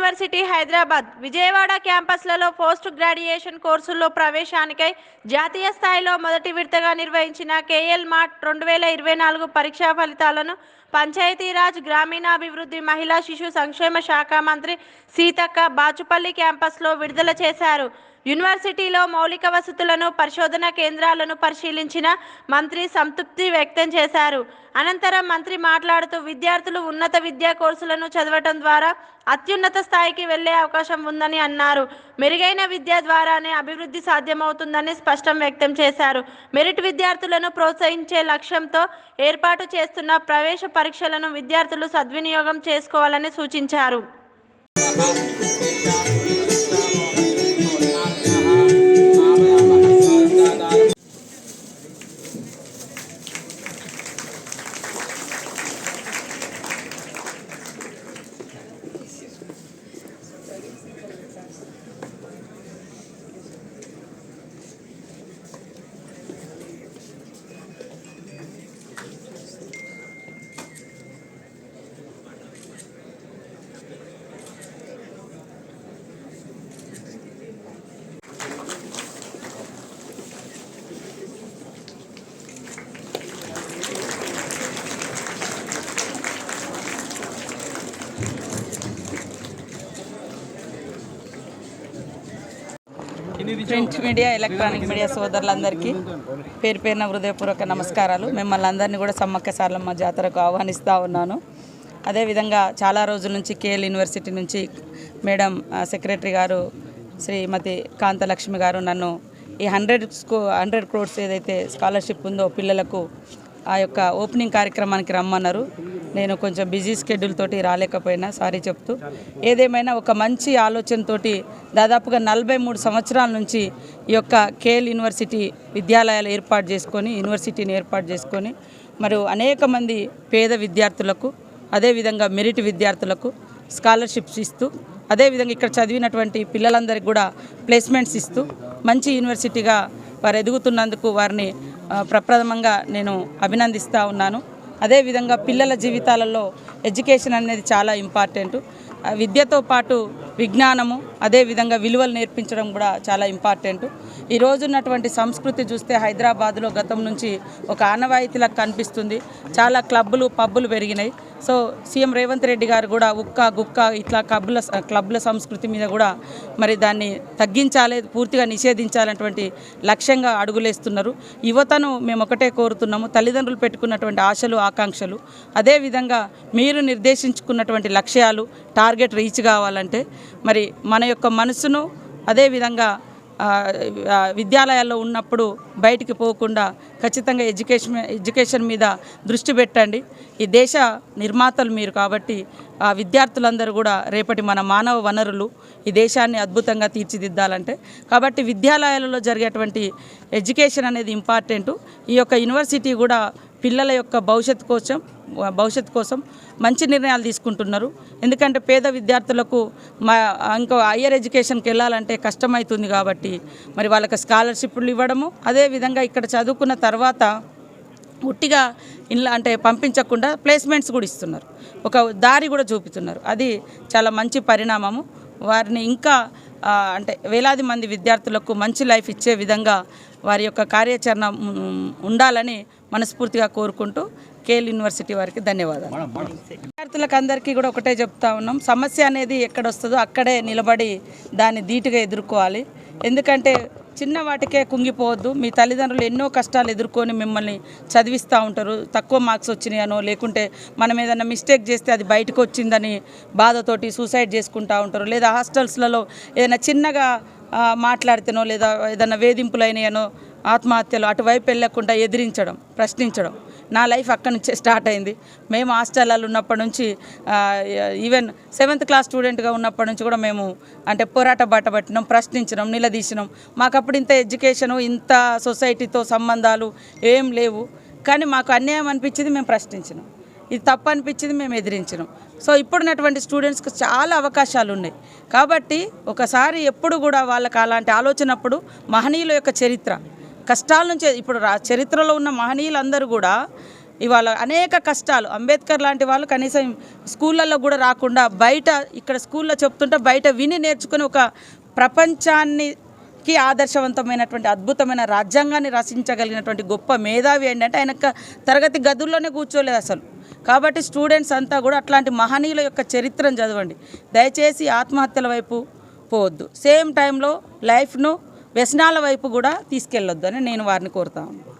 University Hyderabad Vijayawada క్యాంపస్లలో post graduation కోర్సుల్లో ప్రవేశానికై జాతీయ స్థాయిలో మొదటి విడతగా నిర్వహించిన కేఎల్ మార్ట్ 2024 పరీక్షా ఫలితాలను పంచాయతీరాజ్ గ్రామీణాభివృద్ధి మహిళా శిశు సంక్షేమ శాఖ మంత్రి సీతక్క బాచుపల్లి క్యాంపస్లో విడుదల చేశారు. యూనివర్సిటీలో మౌలిక వసతులను, పరిశోధన కేంద్రాలను పరిశీలించిన మంత్రి సంతృప్తి వ్యక్తం చేశారు. అనంతరం మంత్రి మాట్లాడుతూ విద్యార్థులు ఉన్నత విద్యా కోర్సులను చదవటం ద్వారా అత్యున్నత స్థాయికి వెళ్లే అవకాశం ఉందని అన్నారు. మెరుగైన విద్య ద్వారానే అభివృద్ధి సాధ్యమవుతుందని స్పష్టం వ్యక్తం చేశారు. మెరిట్ విద్యార్థులను ప్రోత్సహించే లక్ష్యంతో ఏర్పాటు చేస్తున్న ప్రవేశ పరీక్షలను విద్యార్థులు సద్వినియోగం చేసుకోవాలని సూచించారు. ప్రింట్ మీడియా, ఎలక్ట్రానిక్ మీడియా సోదరులందరికీ పేరు పేరున హృదయపూర్వక నమస్కారాలు. మిమ్మల్ని అందరినీ కూడా సమ్మక్క సారలమ్మ జాతరకు ఆహ్వానిస్తూ ఉన్నాను. అదేవిధంగా చాలా రోజుల నుంచి కేఎల్ యూనివర్సిటీ నుంచి మేడం సెక్రటరీ గారు శ్రీమతి కాంతలక్ష్మి గారు నన్ను ఈ 100 crores ఏదైతే స్కాలర్షిప్ ఉందో పిల్లలకు ఆ యొక్క ఓపెనింగ్ కార్యక్రమానికి రమ్మన్నారు. నేను కొంచెం బిజీ స్కెడ్యూల్ తోటి రాలేకపోయినా సారీ చెప్తూ, ఏదేమైనా ఒక మంచి ఆలోచనతోటి దాదాపుగా 43 సంవత్సరాల నుంచి ఈ యొక్క కేఎల్ యూనివర్సిటీ విద్యాలయాలు యూనివర్సిటీని ఏర్పాటు చేసుకొని మరియు అనేక మంది పేద విద్యార్థులకు, అదేవిధంగా మెరిట్ విద్యార్థులకు స్కాలర్షిప్స్ ఇస్తూ, అదేవిధంగా ఇక్కడ చదివినటువంటి పిల్లలందరికీ కూడా ప్లేస్మెంట్స్ ఇస్తూ మంచి యూనివర్సిటీగా వారు ఎదుగుతున్నందుకు వారిని ప్రప్రథమంగా నేను అభినందిస్తూ ఉన్నాను. అదేవిధంగా పిల్లల జీవితాలలో ఎడ్యుకేషన్ అనేది చాలా ఇంపార్టెంట్. విద్యతో పాటు విజ్ఞానము, అదేవిధంగా విలువలు నేర్పించడం కూడా చాలా ఇంపార్టెంట్. ఈ రోజున్నటువంటి సంస్కృతి చూస్తే హైదరాబాద్లో గతం నుంచి ఒక ఆనవాయితీలకు కనిపిస్తుంది. చాలా క్లబ్బులు, పబ్బులు పెరిగినాయి. సో సీఎం రేవంత్ రెడ్డి గారు కూడా గుక్క ఇట్లా క్లబ్ల సంస్కృతి మీద కూడా మరి దాన్ని తగ్గించాలి, పూర్తిగా నిషేధించాలన్నటువంటి లక్ష్యంగా అడుగులేస్తున్నారు. యువతను మేము ఒకటే కోరుతున్నాము, తల్లిదండ్రులు పెట్టుకున్నటువంటి ఆశలు, ఆకాంక్షలు, అదేవిధంగా మీరు నిర్దేశించుకున్నటువంటి లక్ష్యాలు, టార్గెట్ రీచ్ కావాలంటే మరి మన యొక్క మనసును, అదేవిధంగా విద్యాలయాల్లో ఉన్నప్పుడు బయటికి పోకుండా ఖచ్చితంగా ఎడ్యుకేషన్ మీద దృష్టి పెట్టండి. ఈ దేశ నిర్మాతలు మీరు కాబట్టి ఆ విద్యార్థులందరూ కూడా రేపటి మన మానవ వనరులు, ఈ దేశాన్ని అద్భుతంగా తీర్చిదిద్దాలంటే కాబట్టి విద్యాలయాలలో జరిగేటువంటి ఎడ్యుకేషన్ అనేది ఇంపార్టెంటు. ఈ యొక్క యూనివర్సిటీ కూడా పిల్లల యొక్క భవిష్యత్తు కోసం మంచి నిర్ణయాలు తీసుకుంటున్నారు. ఎందుకంటే పేద విద్యార్థులకు ఇంకో హయ్యర్ ఎడ్యుకేషన్కి వెళ్ళాలంటే కష్టమవుతుంది కాబట్టి మరి వాళ్ళకి స్కాలర్షిప్లు ఇవ్వడము, అదేవిధంగా ఇక్కడ చదువుకున్న తర్వాత ఉట్టిగా ఇలా అంటే పంపించకుండా ప్లేస్మెంట్స్ కూడా ఇస్తున్నారు, ఒక దారి కూడా చూపుతున్నారు. అది చాలా మంచి పరిణామము. వారిని ఇంకా అంటే వేలాది మంది విద్యార్థులకు మంచి లైఫ్ ఇచ్చే విధంగా వారి యొక్క కార్యాచరణ ఉండాలని మనస్ఫూర్తిగా కోరుకుంటూ కేఎల్ యూనివర్సిటీ వారికి ధన్యవాదాలు. విద్యార్థులకు అందరికీ కూడా ఒకటే చెప్తా ఉన్నాం, సమస్య అనేది ఎక్కడొస్తుందో అక్కడే నిలబడి దాన్ని ధీటుగా ఎదుర్కోవాలి. ఎందుకంటే చిన్న వాటికే కుంగిపోవద్దు. మీ తల్లిదండ్రులు ఎన్నో కష్టాలు ఎదుర్కొని మిమ్మల్ని చదివిస్తూ ఉంటారు. తక్కువ మార్క్స్ వచ్చినాయనో, లేకుంటే మనం ఏదైనా మిస్టేక్ చేస్తే అది బయటకు వచ్చిందని బాధతోటి సూసైడ్ చేసుకుంటూ ఉంటారు. లేదా హాస్టల్స్లలో ఏదైనా చిన్నగా మాట్లాడితేనో, లేదా ఏదైనా వేధింపులైనాయనో, ఆత్మహత్యలు అటువైపు వెళ్ళకుండా ఎదిరించడం, ప్రశ్నించడం. నా లైఫ్ అక్కడి నుంచే స్టార్ట్ అయింది. మేము హాస్టల్లో ఉన్నప్పటి నుంచి, ఈవెన్ 7th క్లాస్ స్టూడెంట్గా ఉన్నప్పటి నుంచి కూడా మేము అంటే పోరాట బాట పట్టినాం, ప్రశ్నించినాం, నిలదీసినాం. మాకు అప్పుడు ఇంత ఎడ్యుకేషను, ఇంత సొసైటీతో సంబంధాలు ఏం లేవు. కానీ మాకు అన్యాయం అనిపించింది, మేము ప్రశ్నించినాం. ఇది తప్పు అనిపించింది, మేము ఎదిరించినాం. సో ఇప్పుడున్నటువంటి స్టూడెంట్స్కి చాలా అవకాశాలు ఉన్నాయి. కాబట్టి ఒకసారి ఎప్పుడు కూడా వాళ్ళకి అలాంటి ఆలోచనప్పుడు మహనీయుల యొక్క చరిత్ర, కష్టాల నుంచే ఇప్పుడు చరిత్రలో ఉన్న మహనీయులందరూ కూడా ఇవాళ అనేక కష్టాలు. అంబేద్కర్ లాంటి వాళ్ళు కనీసం స్కూళ్ళల్లో కూడా రాకుండా బయట ఇక్కడ స్కూల్లో చెప్తుంటే బయట విని నేర్చుకుని ఒక ప్రపంచానికి ఆదర్శవంతమైనటువంటి అద్భుతమైన రాజ్యాంగాన్ని రచించగలిగినటువంటి గొప్ప మేధావి ఏంటంటే ఆయన తరగతి గదుల్లోనే కూర్చోలేదు అసలు. కాబట్టి స్టూడెంట్స్ అంతా కూడా అట్లాంటి మహనీయుల యొక్క చరిత్రను చదవండి. దయచేసి ఆత్మహత్యల వైపు పోవద్దు. సేమ్ టైంలో లైఫ్ను వ్యసనాల వైపు కూడా తీసుకెళ్ళొద్దు అని నేను వారిని కోరుతాను.